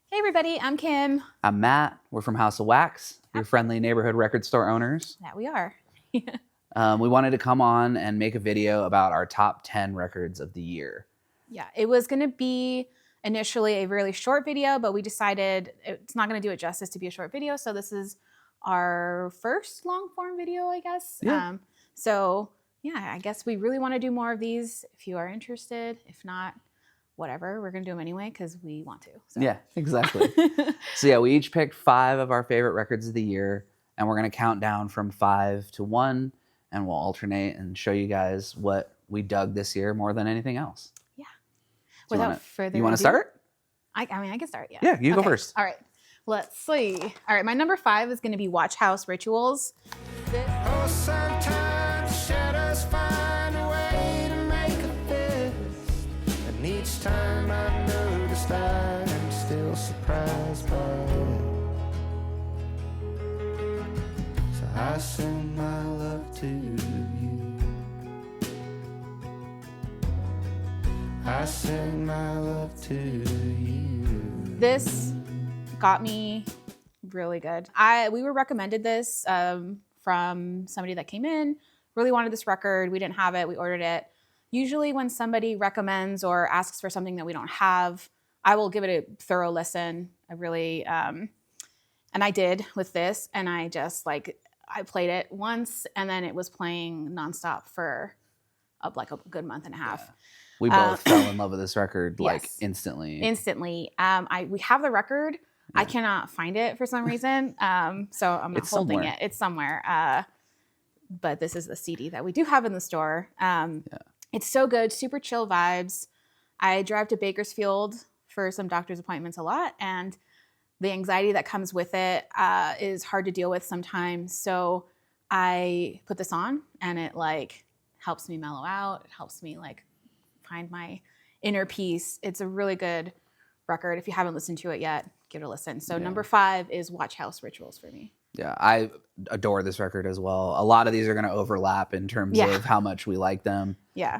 Hey everybody, I'm Kim. I'm Matt. We're from House of Wax, your friendly neighborhood record store owners. That we are. We wanted to come on and make a video about our top 10 records of the year. Yeah, it was going to be initially a really short video, but we decided it's not going to do it justice to be a short video. So this is our first long form video, I guess. Yeah. I guess we really want to do more of these if you are interested. If not, whatever. We're going to do them anyway because we want to. So. Yeah, exactly. So we each picked 5 of our favorite records of the year, and we're going to count down from 5 to 1, and we'll alternate and show you guys what we dug this year more than anything else. Yeah. Without further ado. You want to start? I can start, yeah. Yeah, you go first. All right. Let's see. All right, my number 5 is going to be Watch House Rituals. Sometimes shadows find a way to make a fist, and each time I notice that I'm still surprised by it. So I send my love to you. I send my love to you. This got me really good. We were recommended this from somebody that came in, really wanted this record. We didn't have it. We ordered it. Usually when somebody recommends or asks for something that we don't have, I will give it a thorough listen. I really, and I did with this, and I just I played it once, and then it was playing nonstop for a good month and a half. Yeah. We both fell in love with this record instantly. Instantly. We have the record. Yeah. I cannot find it for some reason, so I'm not holding it. It's somewhere. But this is the CD that we do have in the store. It's so good, super chill vibes. I drive to Bakersfield for some doctor's appointments a lot, and the anxiety that comes with it is hard to deal with sometimes. So I put this on, and it helps me mellow out. It helps me find my inner peace. It's a really good record. If you haven't listened to it yet, give it a listen. So number 5 is Watch House Rituals for me. Yeah, I adore this record as well. A lot of these are going to overlap in terms of how much we like them. Yeah.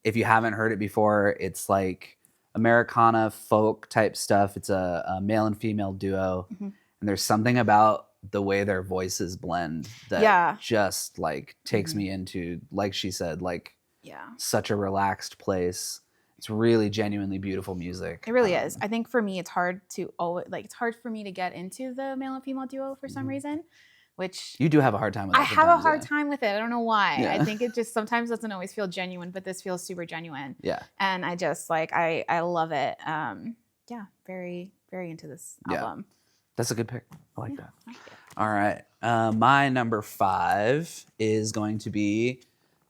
If you haven't heard it before, it's like Americana folk type stuff. It's a male and female duo. Mm-hmm. And there's something about the way their voices blend that just takes me into, like she said, such a relaxed place. It's really genuinely beautiful music. It really is. I think for me, it's hard for me to get into the male and female duo for some reason, which you do have a hard time with. I have a hard time with it. I don't know why. Yeah. I think it just sometimes doesn't always feel genuine, but this feels super genuine. Yeah. And I just I love it. Very, very into this album. That's a good pick. I like that. I like it. All right. My number 5 is going to be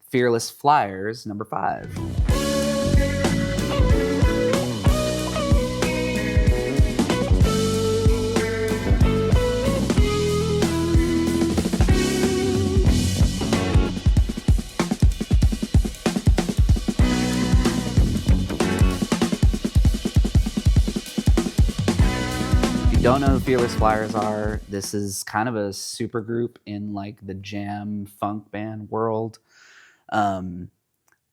Fearless Flyers, number 5. Don't know who Fearless Flyers are. This is kind of a super group in the jam funk band world. There's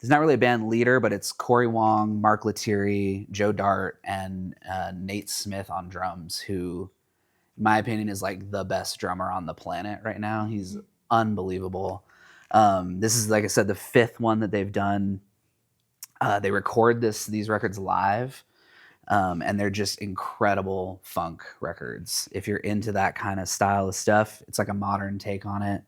not really a band leader, but it's Corey Wong, Mark Lettieri, Joe Dart, and Nate Smith on drums, who, in my opinion, is the best drummer on the planet right now. He's unbelievable. This is, like I said, the 5th one that they've done. They record these records live. And they're just incredible funk records. If you're into that kind of style of stuff, it's a modern take on it.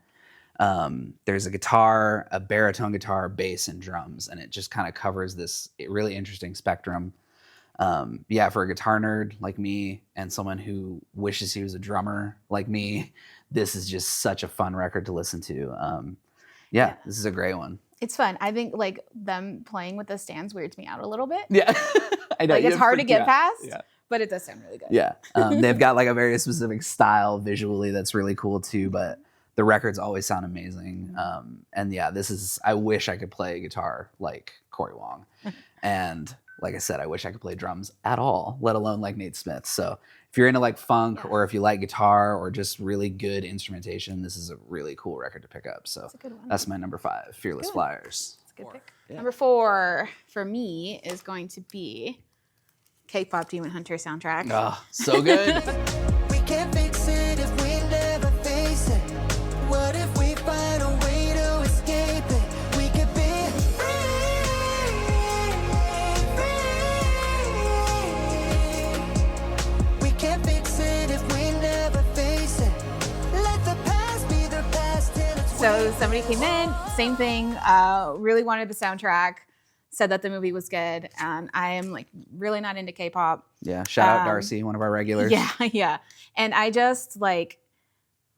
There's a guitar, a baritone guitar, bass, and drums, and it just kind of covers this really interesting spectrum. For a guitar nerd like me and someone who wishes he was a drummer like me, this is just such a fun record to listen to. This is a great one. It's fun. I think them playing with the stands weirds me out a little bit. Yeah. I know. It's hard to get past, but it does sound really good. Yeah. They've got a very specific style visually that's really cool too, but the records always sound amazing. I wish I could play guitar like Corey Wong. And like I said, I wish I could play drums at all, let alone like Nate Smith. So if you're into funk or if you like guitar or just really good instrumentation, this is a really cool record to pick up. So that's my number 5, Fearless Flyers. That's a good pick. Yeah. Number 4 for me is going to be K-pop Demon Hunter soundtrack. Oh, so good. We can't fix it if we never face it. What if we find a way to escape it? We could be free. We can't fix it if we never face it. Let the past be the past till it's So somebody came in, same thing, really wanted the soundtrack, said that the movie was good, and I am like really not into K-pop. Yeah, shout out Darcy, one of our regulars. Yeah. And I just like,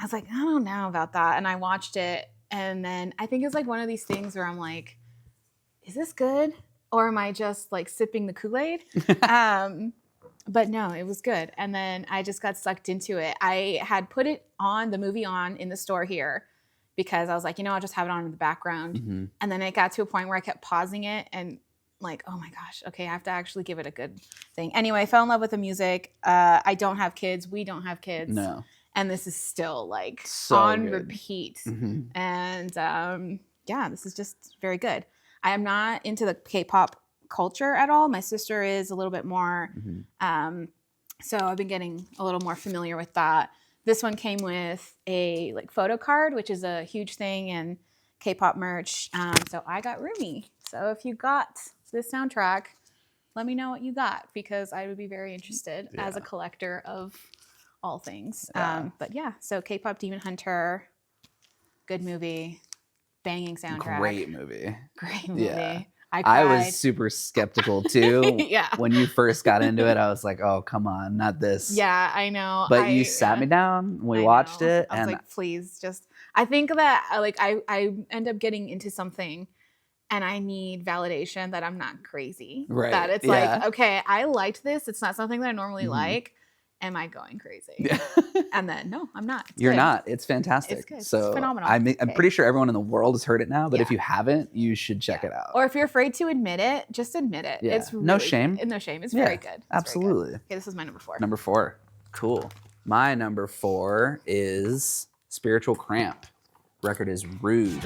I was like, I don't know about that. And I watched it, and then I think it's like one of these things where I'm like, is this good? Or am I just like sipping the Kool-Aid? But no, it was good. And then I just got sucked into it. I had put the movie on in the store here because I was like, I'll just have it on in the background. Mm-hmm. And then it got to a point where I kept pausing it and like, oh my gosh, okay, I have to actually give it a good thing. Anyway, I fell in love with the music. I don't have kids. We don't have kids. No. And this is still like So on good. repeat. Mm-hmm. And this is just very good. I am not into the K-pop culture at all. My sister is a little bit more. Mm-hmm. So I've been getting a little more familiar with that. This one came with a like photo card, which is a huge thing in K-pop merch. So I got Rumi. So if you got this soundtrack, let me know what you got because I would be very interested as a collector of all things. Yeah. So K-pop Demon Hunter, good movie, banging soundtrack. Great movie. Great movie. Yeah. I I cried. was super skeptical too. Yeah. When you first got into it, I was like, oh, come on, not this. Yeah, I know. But you sat me down, we I watched know. it, I was and like, please just, I think that like I end up getting into something and I need validation that I'm not crazy. Right, That it's yeah. like, okay, I liked this. It's not something that I normally Mhm. like. Am I going crazy? And then, no, I'm not. It's You're good. not. It's fantastic. It's good. It's So phenomenal. I'm Okay. pretty sure everyone in the world has heard it now, but if Yeah. you haven't, you should check it out. Or if you're afraid to admit it, just admit it. Yeah. It's No really shame. good. No shame. It's Yeah, very good. It's very good. absolutely. Okay, this is my number 4. Number 4. Cool. My number 4 is Spiritual Cramp. Record is Rude.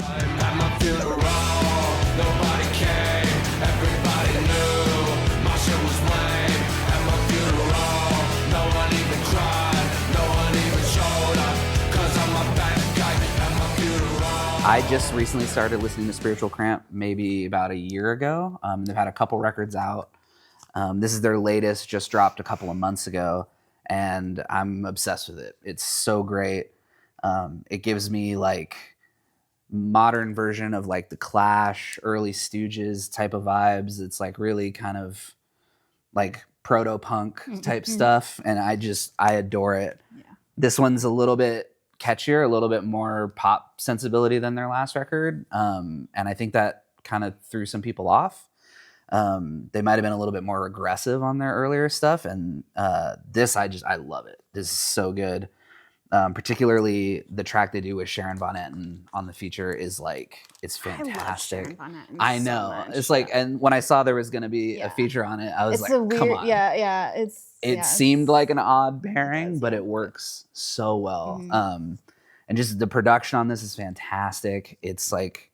I just recently started listening to Spiritual Cramp maybe about a year ago. They've had a couple records out. This is their latest, just dropped a couple of months ago, and I'm obsessed with it. It's so great. It gives me like modern version of like the Clash, early Stooges type of vibes. It's like really kind of like proto-punk type stuff, and I adore it. Yeah. This one's a little bit catchier, a little bit more pop sensibility than their last record, and I think that kind of threw some people off. They might have been a little bit more aggressive on their earlier stuff, and this I love it. This is so good. Particularly the track they do with Sharon Von Etten on the feature is like, it's fantastic. I love Sharon Von Etten I so know. much. It's like, and when I saw there was going to be Yeah. a feature on it, I was It's like, a weird, come on. yeah. It seemed like an odd pairing, does, but yeah. it works so well. Mhm. And just the production on this is fantastic. It's like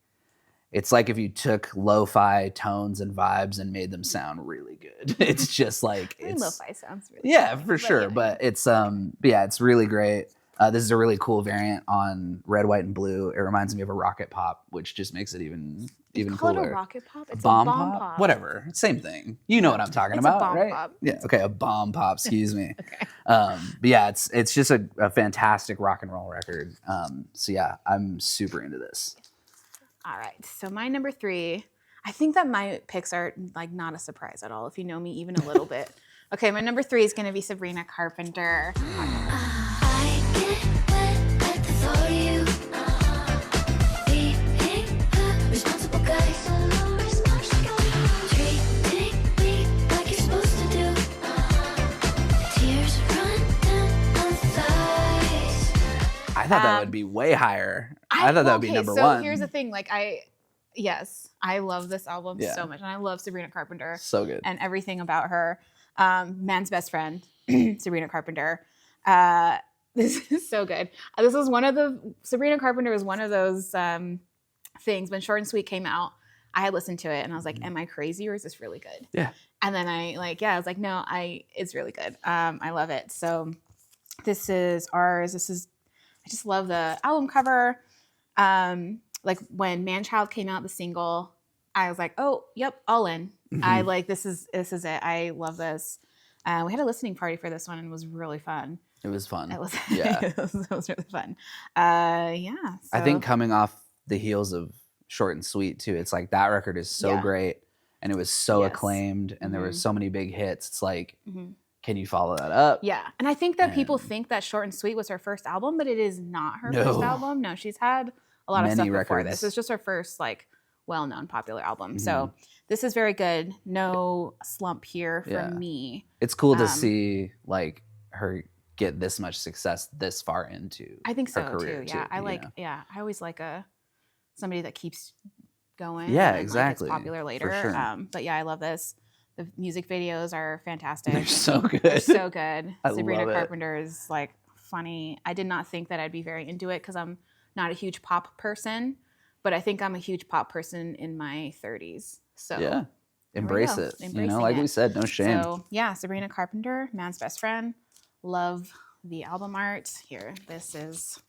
if you took lo-fi tones and vibes and made them sound really good. It's just like, I mean, it's lo-fi sounds really yeah, good, for sure. yeah. But it's it's really great. This is a really cool variant on Red, White, and Blue. It reminds me of a Rocket Pop, which just makes it even Call cooler. it a rocket pop? It's Bomb a bomb pop? pop. Whatever, same thing. You know what I'm talking It's a about, bomb right? pop. Yeah. Okay, a bomb pop. Excuse me. Okay. But yeah, it's just a fantastic rock and roll record. So yeah, I'm super into this. All right. So my number 3, I think that my picks are like not a surprise at all if you know me even a little bit. Okay, my number 3 is going to be Sabrina Carpenter. I get wet at the thought of you. Being a responsible guy, treating me like you're supposed to do. Tears run down my thighs. I thought that would be way higher. I thought that would be Okay, number so 1. here's the thing. Like I love this album Yeah. so much. And I love Sabrina Carpenter So good. and everything about her. Man's best friend, Sabrina Carpenter. This is so good. This was Sabrina Carpenter was one of those things when Short and Sweet came out. I had listened to it and I was like, am I crazy or is this really good? Yeah. And then I was like, no, it's really good. I love it. So this is ours. I just love the album cover. Like when Manchild came out, the single, I was like, oh, yep, all in. I like, this is it. I love this. We had a listening party for this one and it was really fun. It was fun. It was, Yeah. it was really fun. Yeah. I so- think coming off the heels of Short and Sweet too, it's like that record is so Yeah. great and it was so Yes. acclaimed and there were Mhm. so many big hits. It's like, Mhm. can you follow that up? Yeah. And I think that people And- think that Short and Sweet was her first album, but it is not her No. first album. No, she's had a lot of Many stuff before records. this. It's just her first like well-known popular album. Mhm. So this is very good. No slump here for Yeah. me. It's cool to Um, see like her get this much success this far into I think her so career too. Yeah. I you like know? I always like somebody that keeps going. Yeah, and then, exactly. Like, gets popular later. sure. But yeah, I love this. The music videos are fantastic. They're so good. They're so good. I Sabrina love it. Carpenter is like funny. I did not think that I'd be very into it because I'm not a huge pop person, but I think I'm a huge pop person in my 30s. So Yeah. we Embrace go. it. Embracing like it. we said, no shame. So yeah, Sabrina Carpenter, Man's Best Friend. Love the album art. Here, this is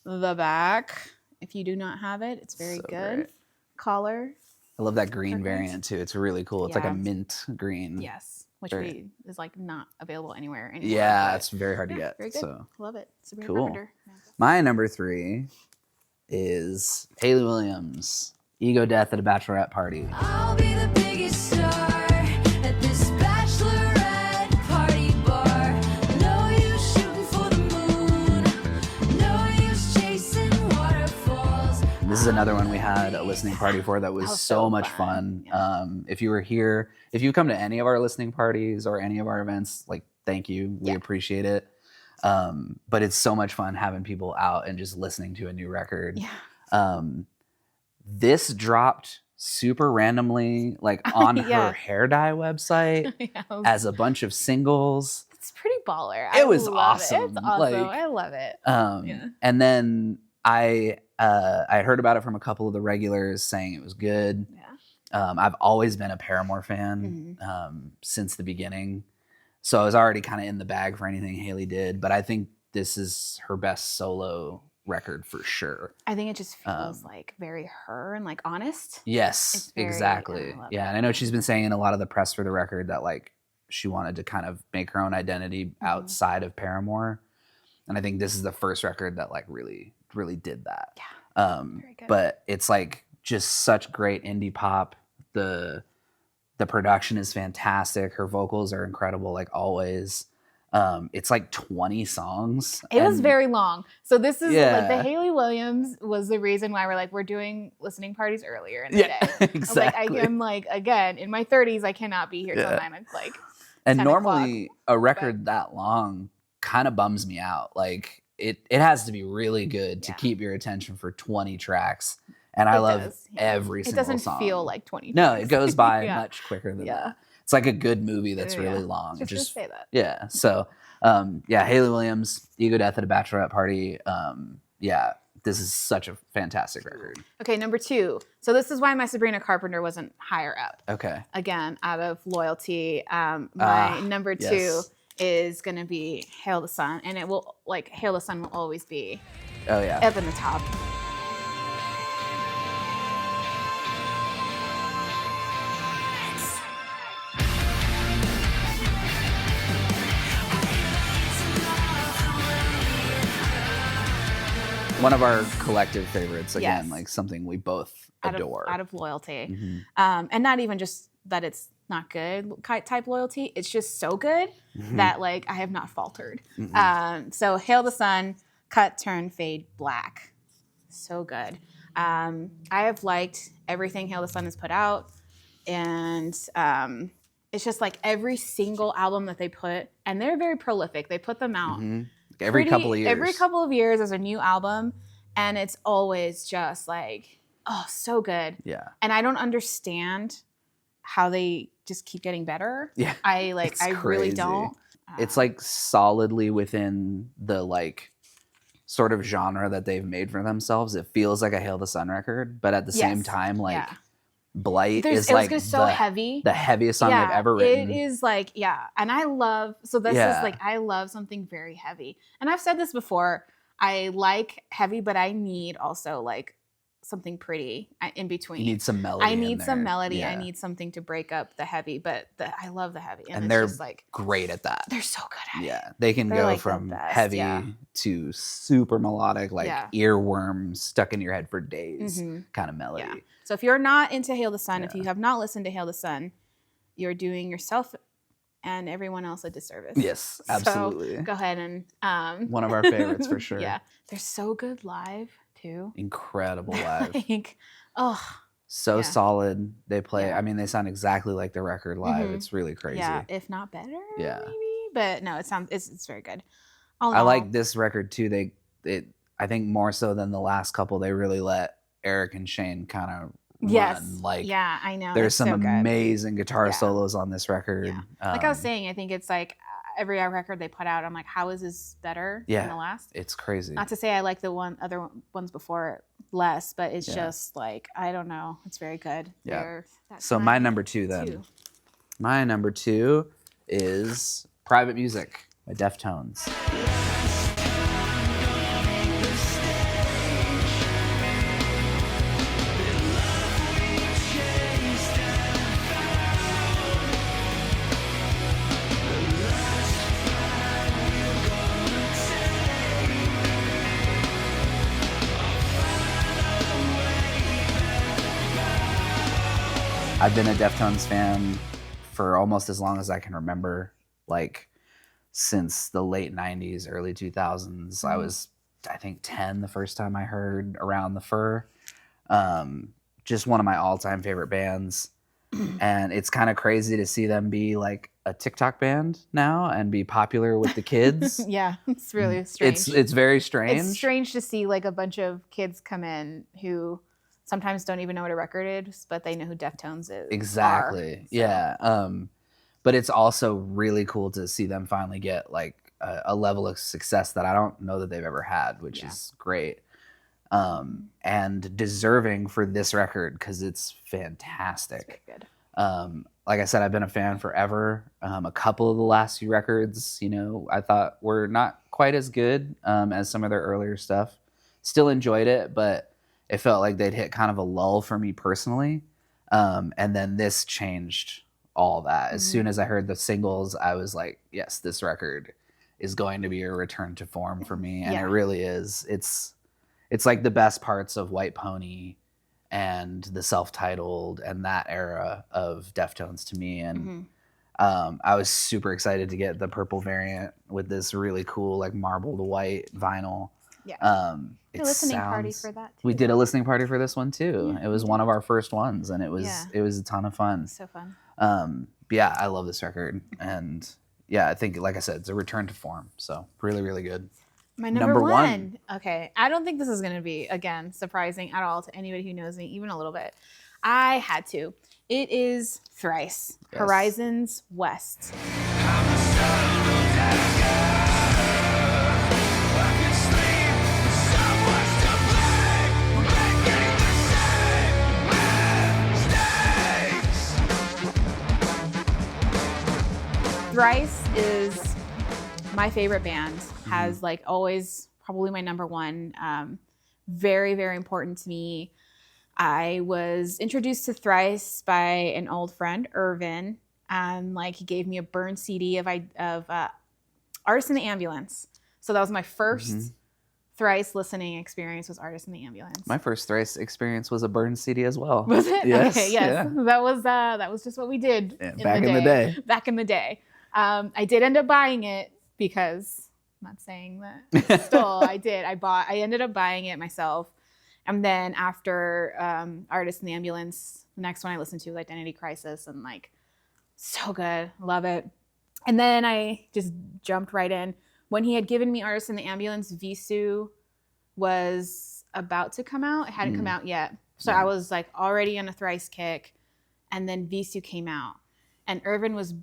the back. If you do not have it, it's very So good. great. Collar, I love that green Perfect. variant too. It's really cool. It's like Yeah. a mint green. yes, which Very- is like not available anywhere anymore. Yeah, but it's very hard to yeah, get. very good. So Love it. Sabrina Cool. Carpenter. Man's Best my number 3 is Haley Williams, Ego Death at a Bachelorette Party. I'll be the biggest star at this bachelorette party bar. No use shooting for the moon. No use chasing waterfalls. This is another one we had a listening party for that was was so so much fun. fun. If you were here, if you come to any of our listening parties or any of our events, like thank you. We Yeah. appreciate it. But it's so much fun having people out and just listening to a new record. Yeah. This dropped super randomly, like on Yeah. her hair dye website Yeah, as a bunch of singles. it's pretty baller. It was love awesome. It. It's awesome. Like, I love it. Yeah. And then I heard about it from a couple of the regulars saying it was good. Yeah. I've always been a Paramore fan since the beginning, so I was already kind of in the bag for anything Haley did. But I think this is her best solo record for sure. I think it just feels like very her and like honest. Yes, It's very- exactly. I love Yeah, that. and I know she's been saying in a lot of the press for the record that like she wanted to kind of make her own identity outside of Paramore, and I think this is the first record that like really did that. Yeah, very good. But it's like just such great indie pop. The production is fantastic. Her vocals are incredible, like always. It's like 20 songs. It was and- very long. So this is like Yeah. the Haley Williams was the reason why we're doing listening parties earlier in the yeah, day. I was exactly. like, I'm like, again, in my 30s, I cannot be here till Yeah. 9 o'clock. And 10 normally a record that long kind of bums me out. Like it has to be really good to Yeah. keep your attention for 20 tracks. And I It love does, yeah. every It single doesn't song. feel like 20. No, tracks. it goes by Yeah. much quicker than Yeah. that. It's like a good movie that's Yeah. really long. Just, It to say that. yeah. So yeah, Haley Williams, Ego Death at a Bachelorette Party. Yeah, this is such a fantastic record. Okay, number 2. So this is why my Sabrina Carpenter wasn't higher up. Okay. Again, out of loyalty. My number 2 yes. is going to be Hail the Sun. And it will, like, Hail the Sun will always be Oh yeah. up in the top. One of our collective favorites again, Yes. like something we both Out adore. of loyalty. Mhm. And not even just that it's not good type loyalty. It's just so good Mm-hmm. that like I have not faltered. So Hail the Sun, Cut, Turn, Fade, Black. So good. I have liked everything Hail the Sun has put out. And it's just like every single album that they put, and they're very prolific. They put them out Every couple of years. Every couple of years there's a new album. And it's always just like, oh, so good. Yeah. And I don't understand how they just keep getting better. Yeah. I It's really crazy. don't. It's like solidly within the like sort of genre that they've made for themselves. It feels like a Hail the Sun record, but at the same Yes. time, like Yeah. Blight There's, is it was like just so heavy. the heaviest song they've ever written. It is like, yeah. And I love, so this Yeah. is like, I love something very heavy. And I've said this before, I like heavy, but I need also like something pretty in between. You need some melody. I need some there. melody. Yeah. I need something to break up the heavy, but I love the heavy. And it's they're just like, great at that. they're so good at it. Yeah, they can They're go like the from best, heavy yeah. to super melodic, like Yeah. earworms stuck in your head for days Mhm. kind of melody. Yeah. So if you're not into Hail the Sun, if Yeah. you have not listened to Hail the Sun, you're doing yourself and everyone else a disservice. Yes, absolutely. So go ahead and One of our favorites for sure. Yeah, they're so good live too. Incredible live. Like, oh So yeah. solid. They play, Yeah. I mean, they sound exactly like the record live. Mhm. It's really crazy. yeah, if not better. Yeah. maybe. But no, it's very good. All in I all, like this record too. I think more so than the last couple, they really let Eric and Shane kind of Yes. run. Like, yeah, I know. there's it's some so good. amazing guitar Yeah. solos on this record. Yeah. Like I was Um, saying, I think it's like every record they put out, I'm like, how is this better Yeah. than the last? It's crazy. Not to say I like the other ones before it less, but it's Yeah. just like I don't know. It's very good. Yeah. That's So my number two then. two. My number two is Private Music by Deftones. I've been a Deftones fan for almost as long as I can remember, like since the late 90s, early 2000s. I was, I think, 10 the first time I heard Around the Fur. Just one of my all-time favorite bands. And it's kind of crazy to see them be like a TikTok band now and be popular with the kids. Yeah, it's really strange. It's very strange. It's strange to see like a bunch of kids come in who sometimes don't even know what a record is, but they know who Deftones is. Exactly. So. Yeah. But it's also really cool to see them finally get like a level of success that I don't know that they've ever had, which Yeah. is great. And deserving for this record because it's fantastic. Very good. Like I said, I've been a fan forever. A couple of the last few records, I thought were not quite as good as some of their earlier stuff. Still enjoyed it, but it felt like they'd hit kind of a lull for me personally. And then this changed all that. As soon as I heard the singles, I was like, yes, this record is going to be a return to form for me. And Yeah. it really is. It's like the best parts of White Pony and the self-titled and that era of Deftones to me. And I was super excited to get the purple variant with this really cool like marbled white vinyl. Yeah. It A listening party sounds- for that too. We did a listening party for this one too. Yeah, It was we one of our first ones, and it was Yeah. a ton of fun. So fun. But yeah, I love this record, and yeah, I think like I said, it's a return to form. So really, really good. My Number number one. one. Okay. I don't think this is going to be, again, surprising at all to anybody who knows me, even a little bit. I had to. It is Thrice, Yes. Horizons West. Thrice is my favorite band. Has like always probably my number one. Very, very important to me. I was introduced to Thrice by an old friend, Irvin, and like he gave me a burned CD of Artist in the Ambulance. So that was my 1st Thrice listening experience. Was Artist in the Ambulance. My first Thrice experience was a burned CD as well. Was it? Yes. Okay, yes. Yeah. That was just what we did Back in the day. Back in the day. I did end up buying it because I'm not saying that still I did. I ended up buying it myself. And then after Artist in the Ambulance, the next one I listened to was Identity Crisis, and like so good. Love it. And then I just jumped right in. When he had given me Artist in the Ambulance, Visu was about to come out. It hadn't come out yet. So I was like already on a Thrice kick. And then Visu came out. And Irvin was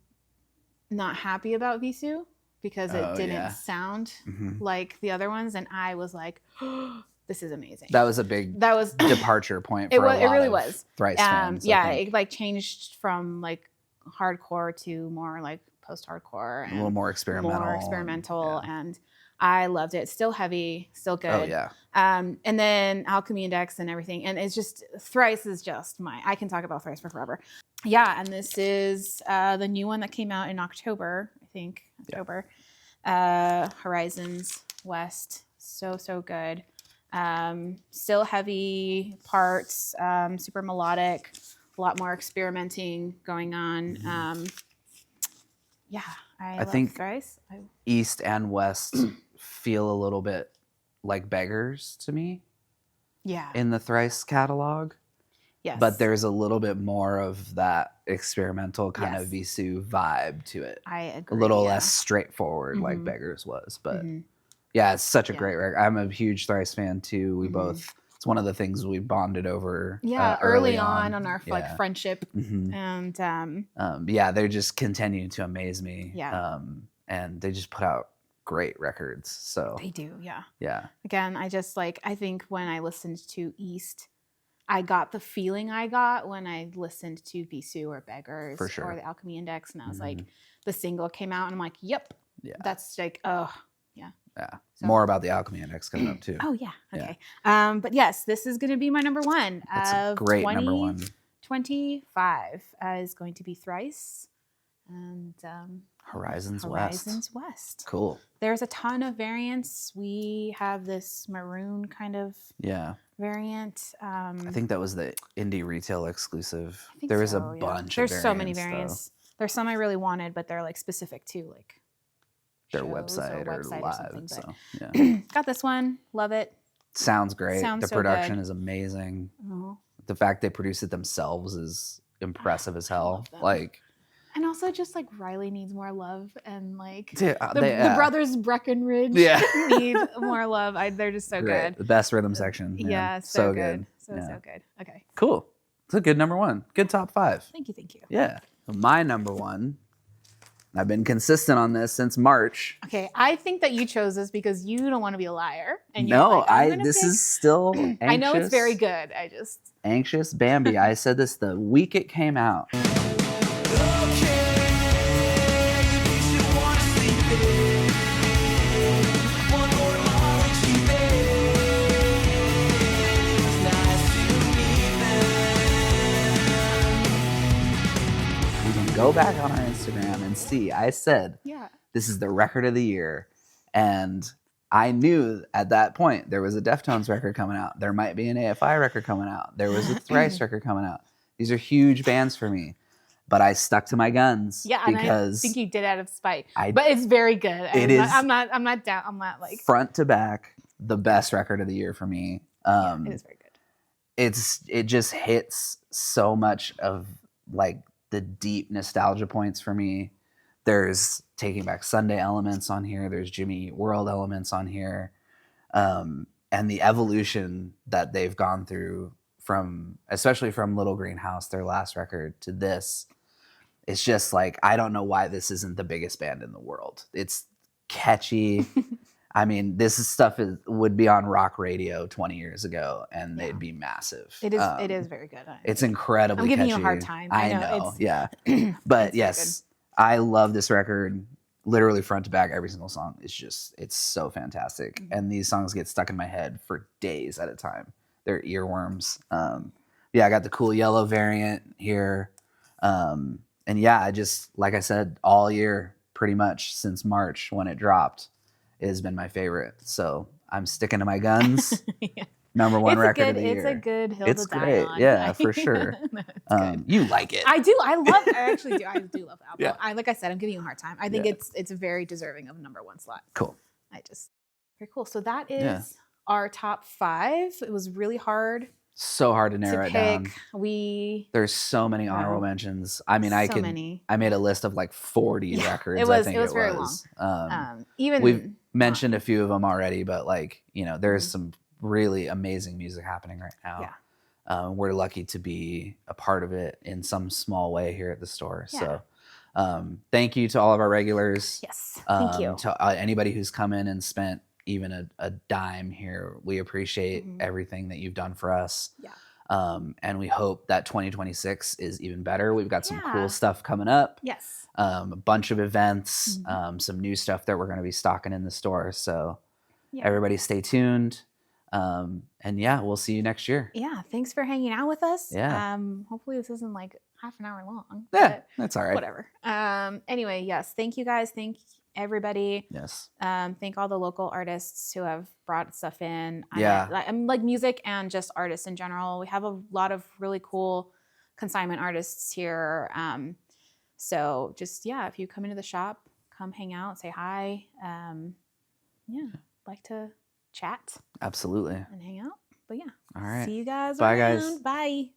not happy about Visu because it Oh, didn't yeah. sound Mhm. like the other ones. And I was like, this is amazing. That was a big That was departure point for it was. a It lot really of was. Thrice fans. I Yeah, think. it like changed from like hardcore to more like post-hardcore A little more experimental. and I loved it. Still heavy, still good. Oh yeah. And then Alchemy Index and everything. And it's just Thrice is just I can talk about Thrice for forever. Yeah, and this is the new one that came out in October, I think. October. Horizons West. So good. Still heavy parts, super melodic, a lot more experimenting going on. Yeah, I love think Thrice. East and West feel a little bit like beggars to me Yeah. in the Thrice catalog. Yes. But there's a little bit more of that experimental kind Yes. of Visu vibe to it. I agree. A little yeah. less straightforward like Mhm. Beggars was. But Mhm. yeah, it's such a Yeah. great record. I'm a huge Thrice fan too. We Mhm. both, it's one of the things we bonded over. Yeah, early on our like Yeah. friendship. Mhm. And Yeah, they just continue to amaze me. Yeah. And they just put out great records. So they do, yeah. yeah. Again, I just like, I think when I listened to East, I got the feeling I got when I listened to Visu or Beggars For sure. or the Alchemy Index. And I was like, Mhm. the single came out and I'm like, yep, Yeah. that's like, oh, Yeah. So- More about the Alchemy Index coming up too. oh yeah. Yeah. Okay. But yes, this is going to be my number one. That's a of great number one. 2025 is going to be Thrice and Horizons West. Horizons West. Cool. There's a ton of variants. We have this maroon kind of Yeah. variant. I think that was the indie retail exclusive. I think There was so, a yeah. bunch There's of so many variants, variants. There's some I really wanted, but they're like specific to like their shows website or website live. something, So but- yeah. got this one. Love it. Sounds great. Sounds The so production good. is amazing. Oh. The fact they produce it themselves is impressive as hell. love them. Like And also just like Riley needs more love and like dude, the brothers Breckenridge Yeah. need more love. They're just so great. good. The best rhythm section. man. Yeah, so good. So Yeah. good. Okay. Cool. It's a good number one. Good top 5. Thank you. Thank you. Yeah. My number one. I've been consistent on this since March. Okay, I think that you chose this because you don't want to be a liar. And you're No, like, I'm gonna this pick- is still anxious. I know it's very good. I just Anxious Bambi. I said this the week it came out. You can go back on our Instagram and see. I said yeah. this is the record of the year, and I knew at that point there was a Deftones record coming out. There might be an AFI record coming out. There was a Thrice record coming out. These are huge bands for me, but I stuck to my guns. Yeah, and I because think you did out of spite. I- But it's very good. It is- I'm not down. I'm not like front to back, the best record of the year for me. it is very good. It just hits so much of like the deep nostalgia points for me. There's Taking Back Sunday elements on here. There's Jimmy Eat World elements on here, and the evolution that they've gone through especially from Little Green House, their last record, to this. It's just like, I don't know why this isn't the biggest band in the world. It's catchy. I mean, would be on rock radio 20 years ago, and Yeah. they'd be massive. It is very good. It's incredibly I'm giving you a catchy. hard time. I know, yeah. But it's yes, I love this record. Literally front to back, every single song. It's so fantastic. Mm-hmm. And these songs get stuck in my head for days at a time. They're earworms. Yeah, I got the Cool Yellow variant here. And yeah, I just, like I said, all year, pretty much since March when it dropped, it has been my favorite. So I'm sticking to my guns. Yeah. Number one record of the year. It's a good hill It's to die great. on. Yeah, for sure. No, it's good. You like it. I do. I actually do. I do love the album. Yeah. Like I said, I'm giving you a hard time. I think Yeah. it's very deserving of a number one slot. Cool. Very cool. So that is Yeah. our top 5. It was really hard So hard to to narrow it pick. down. There's so many honorable mentions. I mean, so many. I made a list of like 40 records. It was- I think it was very Even we've mentioned a few of them already, but like, there's Mhm. some really amazing music happening right now. Yeah. We're lucky to be a part of it in some small way here at the store. Yeah. So thank you to all of our regulars. yes. Thank you. To anybody who's come in and spent even a dime here. We appreciate everything that you've done for us. Yeah. And we hope that 2026 is even better. We've got some Yeah. cool stuff coming up. Yes. A bunch of events, some new stuff that we're going to be stocking in the store. So Yeah. everybody stay tuned. And yeah, we'll see you next year. Yeah. Thanks for hanging out with us. Yeah. Hopefully this isn't like half an hour long. Yeah, but that's all right. whatever. Anyway, yes. Thank you guys. Thank everybody. Yes. Thank all the local artists who have brought stuff in. Yeah. I'm like music and just artists in general. We have a lot of really cool consignment artists here. So just, yeah, if you come into the shop, come hang out, say hi. Yeah, like to chat Absolutely. and hang out. But yeah, All right. see you guys Bye, around. guys. Bye.